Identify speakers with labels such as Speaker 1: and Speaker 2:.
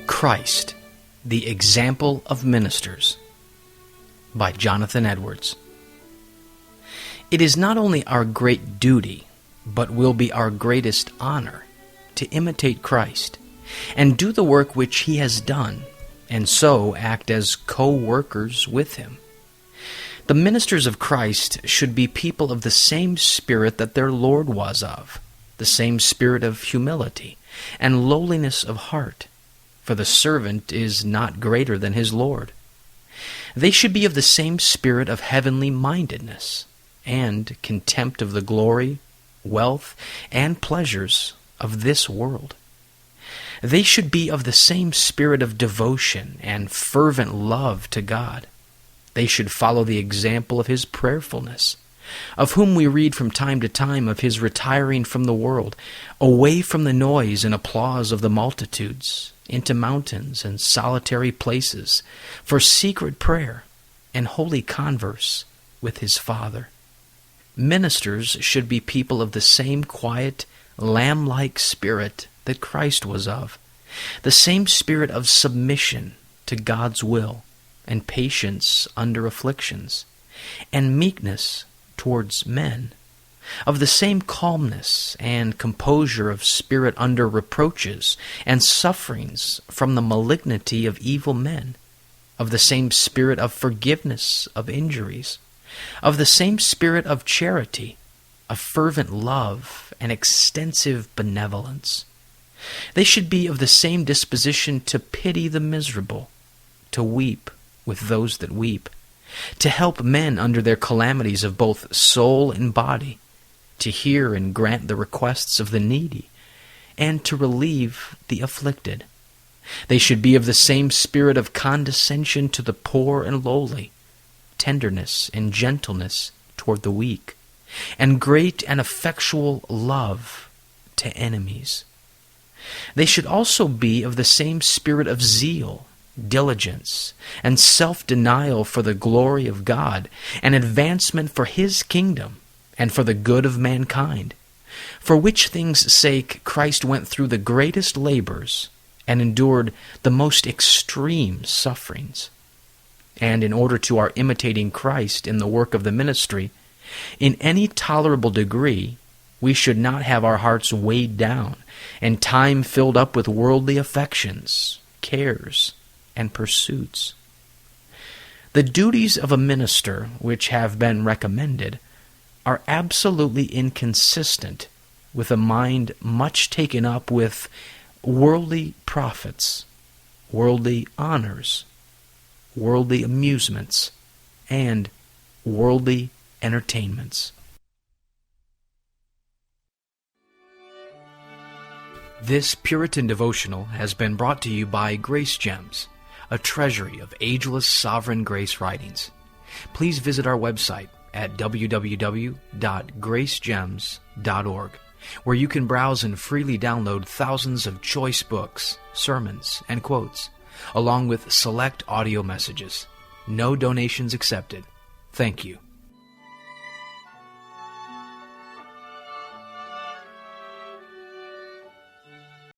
Speaker 1: Christ, the Example of Ministers, by Jonathan Edwards. It is not only our great duty, but will be our greatest honor, to imitate Christ, and do the work which He has done, and so act as co-workers with Him. The ministers of Christ should be people of the same spirit that their Lord was of, the same spirit of humility and lowliness of heart, for the servant is not greater than his Lord. They should be of the same spirit of heavenly mindedness and contempt of the glory, wealth, and pleasures of this world. They should be of the same spirit of devotion and fervent love to God. They should follow the example of His prayerfulness, of whom we read from time to time of His retiring from the world, away from the noise and applause of the multitudes, into mountains and solitary places, for secret prayer and holy converse with His Father. Ministers should be people of the same quiet, lamb-like spirit that Christ was of, the same spirit of submission to God's will, and patience under afflictions, and meekness towards men, of the same calmness and composure of spirit under reproaches and sufferings from the malignity of evil men, of the same spirit of forgiveness of injuries, of the same spirit of charity, of fervent love and extensive benevolence. They should be of the same disposition to pity the miserable, to weep with those that weep, to help men under their calamities of both soul and body, to hear and grant the requests of the needy, and to relieve the afflicted. They should be of the same spirit of condescension to the poor and lowly, tenderness and gentleness toward the weak, and great and effectual love to enemies. They should also be of the same spirit of zeal, diligence, and self-denial for the glory of God, and advancement for His kingdom, and for the good of mankind, for which things' sake Christ went through the greatest labors, and endured the most extreme sufferings. And in order to our imitating Christ in the work of the ministry, in any tolerable degree, we should not have our hearts weighed down, and time filled up with worldly affections, cares, and pursuits. The duties of a minister which have been recommended are absolutely inconsistent with a mind much taken up with worldly profits, worldly honors, worldly amusements, and worldly entertainments. This Puritan devotional has been brought to you by Grace Gems, a treasury of ageless sovereign grace writings. Please visit our website at www.gracegems.org, where you can browse and freely download thousands of choice books, sermons, and quotes, along with select audio messages. No donations accepted. Thank you.